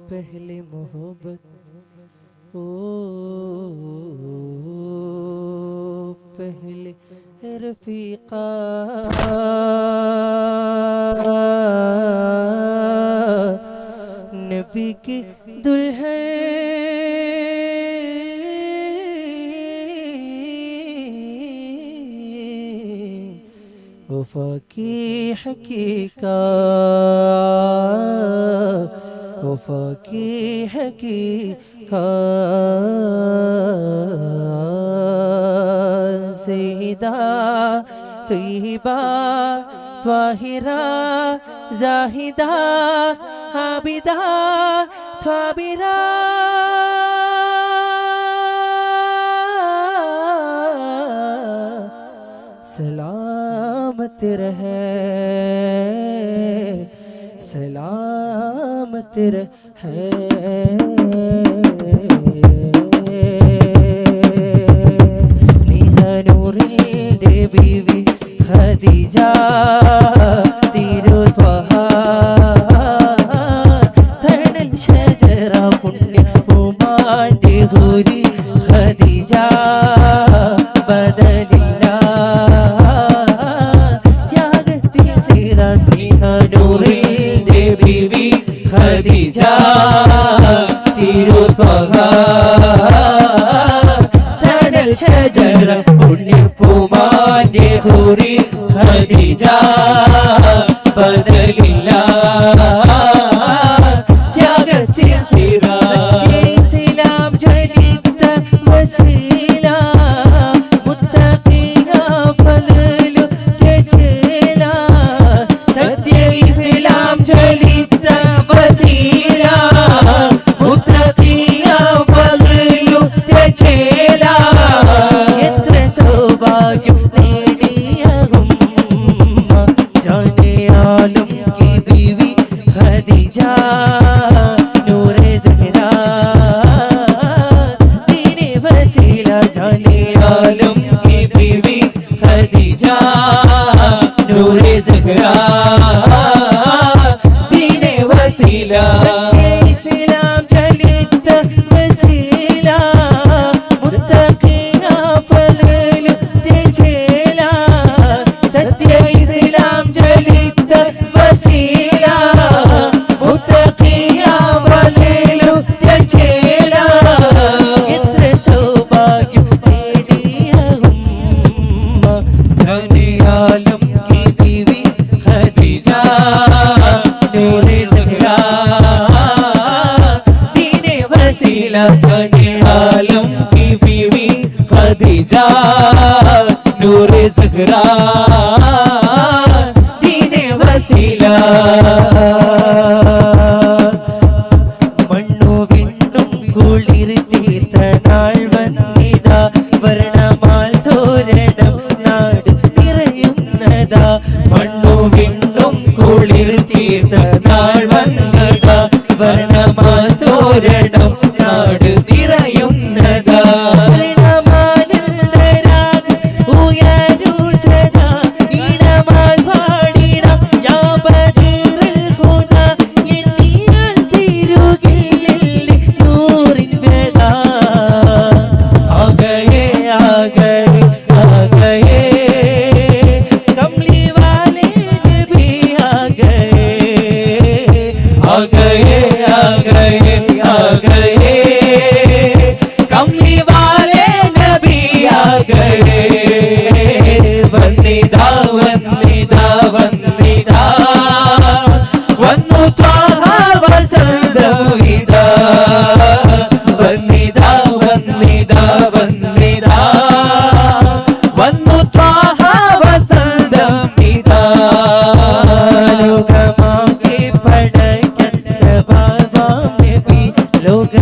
पहले मोहब्बत ओ पहले रफीका नबी की दुल्हन वफा की हकीकत वफा की हकीकत सईदा तैयबा त्वाहिरा जाहिदा आबिदा स्वाबिरा सलामत रहे सलामत रहे സ്നേഹനൂറിൻ്റെ ബീവി ഖദീജ തിരുത്വഹ തണൽ ഷജറ പുണ്യപൂമാൻ്റെ ഹുരി ഖദീജ ബദലില്ല ത്യാഗത്തിൽ സിറ സ്നേഹനൂറിൻ്റെ ബീവി ഖദീജ തിരുത്വഹ തണൽ ഷജറ പുണ്യപൂമാൻ്റെ ഹുരി ഖദീജ ബദലില്ല ത്യാഗത്തിൽ സിറ ഇസ്ലാം ജ്വലിത വസീല മുത്തഖീന ഫളലു തജല സത്യ ഇസ്ലാം ജ്വലിത വസീല മുത്തഖീന ഫളലു തജല എത്ര സൗഭാഗ്യം നേടിയ ഉമ്മ ജാനെ ആലം की बीवी खदीजा नूरे ज़हरा दीने वसीला जाने आलम की बीवी खदीजा नूरे ज़हरा दीने वसीला सत्य इस्लाम जलित वसीला मुत्तक़ीना फज़ल तजला सत्य इस्लाम जलित वसीला मुत्तक़ीना फज़ल तजला എത്ര സൗഭാഗ്യം നേടിയ ഉമ്മ ജാനെ ആലം की बीवी खदीजा नूरे ज़हरा दीने वसीला जाने आलम की बीवी खदीजा नूरे ज़हरा दीने वसीला മണ്ണു വിണ്ണും കുളിർ തീർത്ത നാൾ വന്നിതാ വർണ്ണമാൽ തോരണം നാട് നിറയുന്നതാ മണ്ണു വിണ്ണും കുളിർ തീർത്ത നാൾ വന്നിതാ വർണ്ണമാൽ തോരണം നാട് നിറയുന്നതാ ഉയരു സദാ ഇടമാൽ പാടിടം യാ ബദറുൽ ഹുദാ എണ്ണിയാൽ തിരുകിൽ നൂറിൻ വേദാ ആ ഗയേ കമലി വാലേ നബി ആ ഗയേ कमली वाले नबी आ गए वंदिदा वंदिदा वंदिदा वन्नु त्वाह वसल्दविदा वंदिदा वंदिदा वंदिदा वन्नु त्वाह वसल्दविदा लोकमागे पड़कन सबाबाम नबी लोग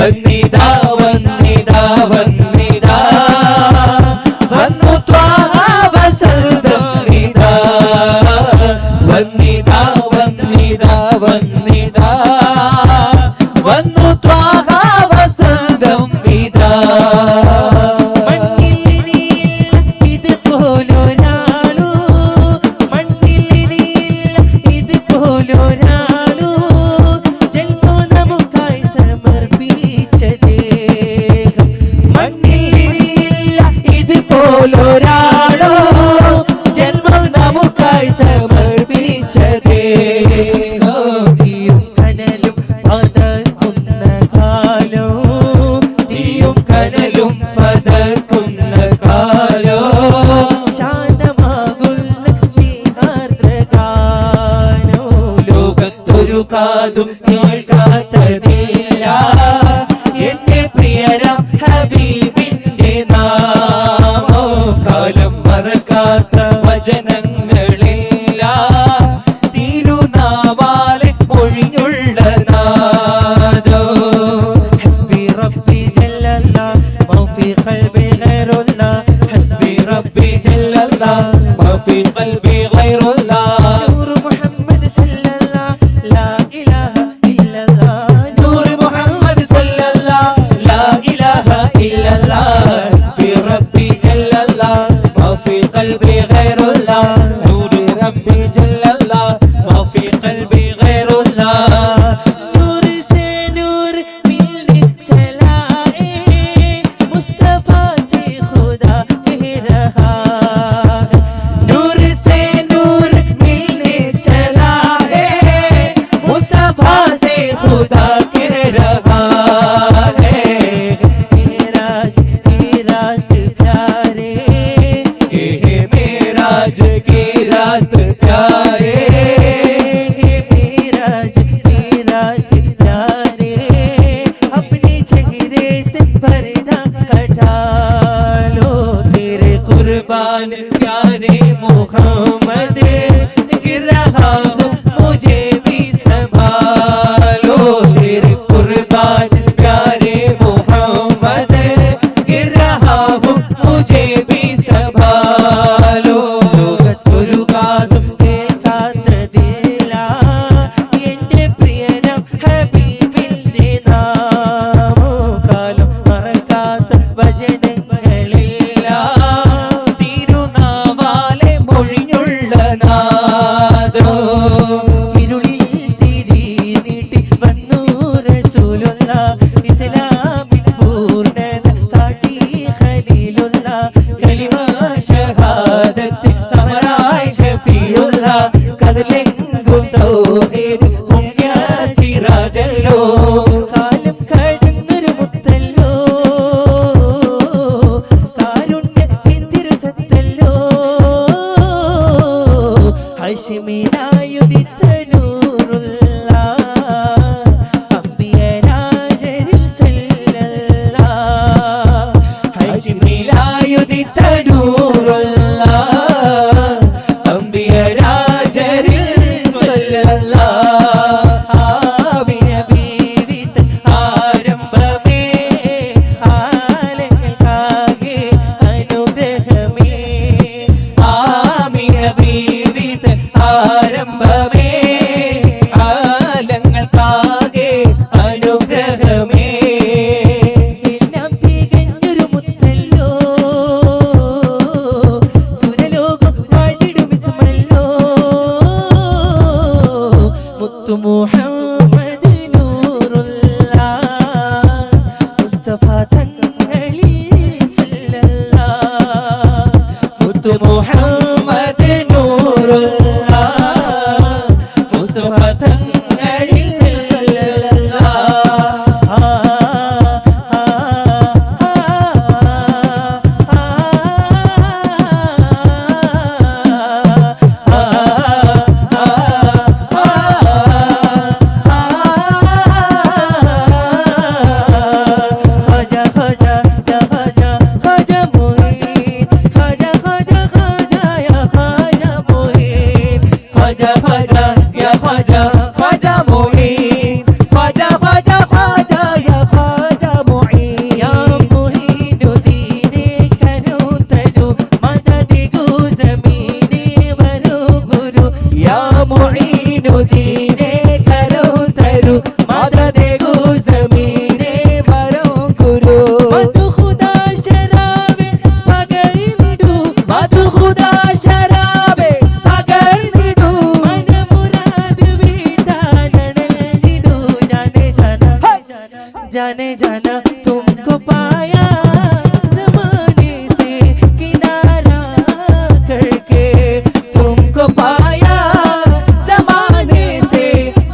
വന്നിതാ വന്നിതാ വന്നിതാ വന്നു ത്വാഹ വസന്തം ഇതാ വന്നിതാ വന്നിതാ വന്നിതാ വന്നു ത്വാഹ വസന്തം ഇതാ ഒരാളോ ജന്മം നമുക്കായി സമർപ്പിച്ചതേ തീയും കനലും പതക്കുന്ന കാലോ തീയും കനലും പതക്കുന്ന കാലോ ശാന്തമാകുന്ന സ്നേഹാർദ്രഗാനോ ലോകത്തൊരു കാതും കേൾക്കാത്തതില്ല എന്റെ പ്രിയരാം ഹബീബിന്റെ നാമോ കാലം മറക്കാത്ത വചനങ്ങളില്ല തിരുനാവാലെ മൊഴിഞ്ഞുള്ള നാദോ ഹസ്ബി റബ്ബി ജല്ലല്ലാ മൗഫി ഖൽബി ഗൈറുല്ലാ ഹസ്ബി റബ്ബി ജല്ലല്ലാ മൗഫി ഖൽബി ഗൈറുല്ലാ നൂർ മുഹമ്മദ് സല്ലല്ലാ ലാ ഇലാഹ ഇല്ലല്ലാ നൂർ മുഹമ്മദ് സല്ലല്ലാ ലാ ഇലാഹ ഇല്ലല്ലാ ഹസ്ബി റബ്ബി ജല്ലല്ലാ മൗഫി ഖൽബി ഗൈറുല്ലാ നൂർ റബ്ബി ജല്ലല്ലാ മൗഫി ഖൽബി ഗൈറുല്ലാ नूर से नूर मिलने चला मुस्तफा से खुदा कह रहा है नूर से नूर मिलने चला है मुस्तफा से खुदा कह रहा है मेराज की रात प्यारे मेराज की रात प्यारे मेराज की रात प्यारे अपने चेहरे से पर्दा हटा लो तेरे कुर्बान प्यारे मुहम्मद गिर रहा हूँ मुझे भी संभालो तेरे कुर्बान प्यारे मुहम्मद गिर रहा हूँ मुझे भी संभालो ലോകത്തൊരു കാതും കേൾക്കാത്തതില്ല എന്റെ പ്രിയനം ഹബീബിന്റെ നാമോ കാലം മറക്കാത്ത വചനങ്ങളില്ല തിരുനാവാലെ മൊഴിഞ്ഞുള്ള നാദോ ഇരുളിൽ തിരി നീട്ടി വന്നു റസൂലുള്ള ഇസ്ലാമിൻ പൂർണ്ണത കാട്ടി ഖലീലുള്ള കലിമ ഷഹാദത്ത് ഖമറായി ഷഫീഉള്ള കദലെങ്കും തൗഹീദ് പുണ്യ സിറാജല്ലോ കാലം കടന്നൊരു മുത്തല്ലോ കാരുണ്യത്തിൻ തിരുസത്തല്ലോ ഹാഷിമിനായുദിത്ത നൂറുള്ള അംബിയരാജരിൽ സല്ലല്ലാ ഹാഷിമിനായുദിത്ത നൂറുള്ള അംബിയരാജരിൽ സല്ലല്ലാ ആമിന ബീവിത ആരംഭമേ ആലങ്ങൾക്കാകെ അനുഗ്രഹമേ ആമിന ബീവിത ആരംഭമേ ആലങ്ങൾക്കാകെ അനുഗ്രഹമേ എല്ലാം തികഞ്ഞൊരു മുത്തല്ലോ സുരലോകം വാഴ്ത്തിടും ഇസ്മല്ലോ മുത്തു മുഹമ്മദ് നൂറുള്ള മുസ്തഫ തങ്ങളിൽ സല്ലല്ലാ മുത്തു മുഹമ്മദ് നൂറുള്ള മുസ്തഫ തങ്ങളിൽ സല്ലല്ലാ ख्वाजा ख्वाजा या ख्वाजा ख्वाजा मुईन ख्वाजा ख्वाजा ख्वाजा या ख्वाजा मुईन ख्वाजा ख्वाजा या ख्वाजा ख्वाजा मुईन ख्वाजा ख्वाजा ख्वाजा या ख्वाजा मोदीने करो तरू माता देगो जमीने वरो गुरु मत खुदा शराबे पगैंदु मत खुदा शराबे पगैंदु मन मुराद वीटा नडलिडु जाने जाना तुमको पाया जमाने से किनारा करके तुमको पाया जमाने से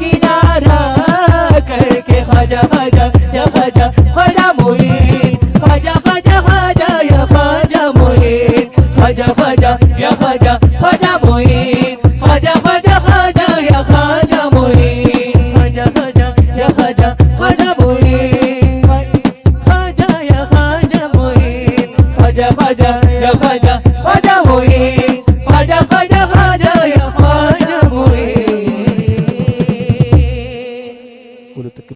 किनारा करके ख्वाजा ख्वाजा या ख्वाजा ख्वाजा मोइन ख्वाजा ख्वाजा ख्वाजा या ख्वाजा मोइन ख्वाजा ख्वाजा या ख्वाजा ख्वाजा मोइन ख्वाजा ख्वाजा ख्वाजा या ख्वाजा मोइन ख्वाजा ख्वाजा या ख्वाजा ख्वाजा मोइन ख्वाजा या ख्वाजा मोइन ख्वाजा ख्वाजा या ख्वाजा